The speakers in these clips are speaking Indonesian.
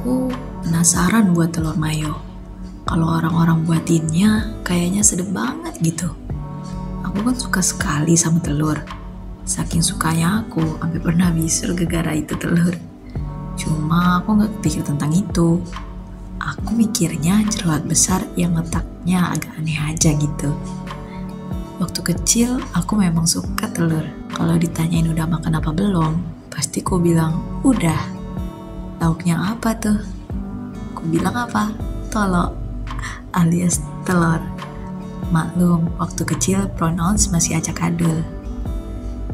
Aku penasaran buat telur mayo. Kalau orang-orang buatinnya kayaknya sedep banget gitu. Aku kan suka sekali sama telur. Saking sukanya aku sampai pernah bisul gara-gara itu telur. Cuma aku gak kepikir tentang itu. Aku mikirnya jeroat besar yang letaknya agak aneh aja gitu. Waktu kecil aku memang suka telur. Kalau ditanyain udah makan apa belum, pasti ku bilang udah. Lauknya apa tuh? Ku bilang apa? Tolok alias telur. Maklum, waktu kecil pronouns masih acak adul.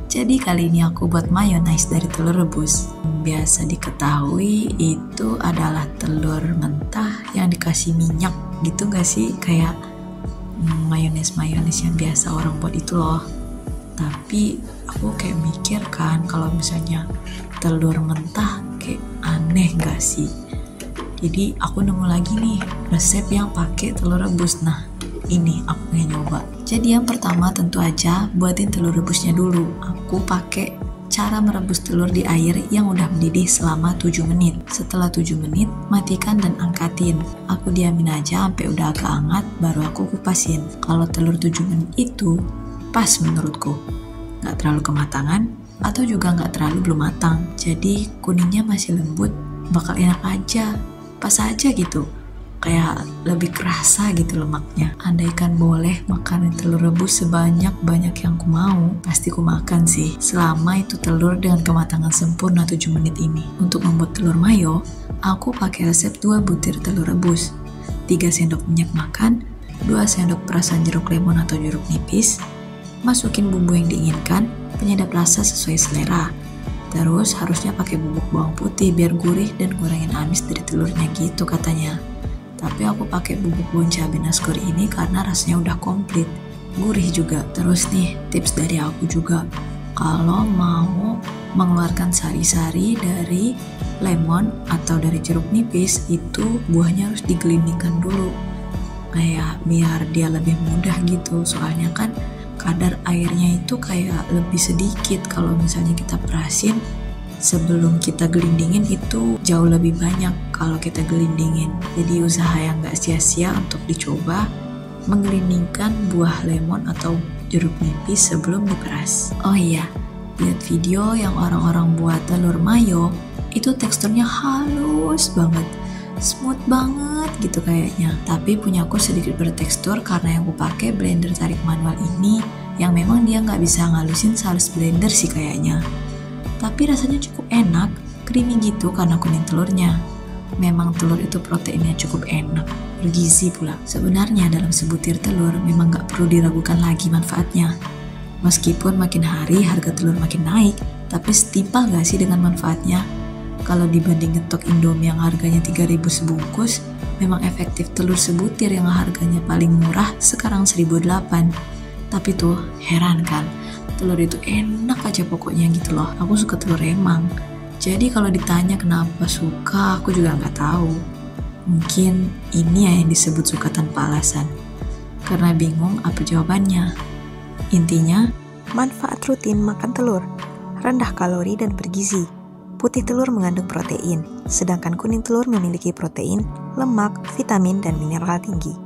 Jadi kali ini aku buat mayonnaise dari telur rebus. Biasa diketahui itu adalah telur mentah yang dikasih minyak gitu gak sih? Kayak mayones yang biasa orang buat itu loh. Tapi aku kayak mikir kan kalau misalnya telur mentah kayak aneh gak sih? Jadi aku nemu lagi nih resep yang pakai telur rebus. Nah ini aku pengen nyoba. Jadi yang pertama tentu aja buatin telur rebusnya dulu. Aku pakai cara merebus telur di air yang udah mendidih selama 7 menit. Setelah 7 menit, matikan dan angkatin. Aku diamin aja sampai udah agak hangat, baru aku kupasin. Kalau telur 7 menit itu pas menurutku. Gak terlalu kematangan, atau juga gak terlalu belum matang. Jadi kuningnya masih lembut, bakal enak aja. Pas aja gitu. Kayak lebih kerasa gitu lemaknya. Andaikan boleh makan telur rebus sebanyak-banyak yang ku mau, pasti ku makan sih. Selama itu telur dengan kematangan sempurna 7 menit ini. Untuk membuat telur mayo, aku pakai resep 2 butir telur rebus, 3 sendok minyak makan, 2 sendok perasan jeruk lemon atau jeruk nipis. Masukin bumbu yang diinginkan, penyedap rasa sesuai selera. Terus harusnya pakai bubuk bawang putih biar gurih dan ngurangin amis dari telurnya gitu katanya. Tapi aku pakai bubuk bawang cabai nasgor ini karena rasanya udah komplit, gurih juga. Terus nih tips dari aku juga, kalau mau mengeluarkan sari-sari dari lemon atau dari jeruk nipis, itu buahnya harus digelindingkan dulu, kayak biar dia lebih mudah gitu. Soalnya kan kadar airnya itu kayak lebih sedikit kalau misalnya kita perasin. Sebelum kita gelindingin itu jauh lebih banyak kalau kita gelindingin. Jadi usaha yang gak sia-sia untuk dicoba menggelindingkan buah lemon atau jeruk nipis sebelum diperas. Oh iya, lihat video yang orang-orang buat telur mayo, itu teksturnya halus banget, smooth banget gitu kayaknya. Tapi punyaku sedikit bertekstur karena yang aku pakai blender tarik manual ini, yang memang dia gak bisa ngalusin sehalus blender sih kayaknya. Tapi rasanya cukup enak, creamy gitu karena kuning telurnya. Memang telur itu proteinnya cukup enak, bergizi pula. Sebenarnya dalam sebutir telur memang gak perlu diragukan lagi manfaatnya. Meskipun makin hari harga telur makin naik, tapi setimpal gak sih dengan manfaatnya? Kalau dibanding ngetok Indomie yang harganya 3.000 sebungkus, memang efektif telur sebutir yang harganya paling murah sekarang 1.008. Tapi tuh heran kan? Telur itu enak aja pokoknya gitu loh. Aku suka telur emang. Jadi kalau ditanya kenapa suka, aku juga nggak tahu. Mungkin ini ya yang disebut suka tanpa alasan. Karena bingung apa jawabannya. Intinya, manfaat rutin makan telur. Rendah kalori dan bergizi. Putih telur mengandung protein, sedangkan kuning telur memiliki protein, lemak, vitamin, dan mineral tinggi.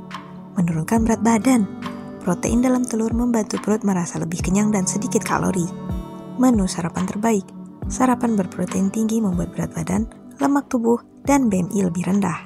Menurunkan berat badan. Protein dalam telur membantu perut merasa lebih kenyang dan sedikit kalori. Menu sarapan terbaik. Sarapan berprotein tinggi membuat berat badan, lemak tubuh, dan BMI lebih rendah.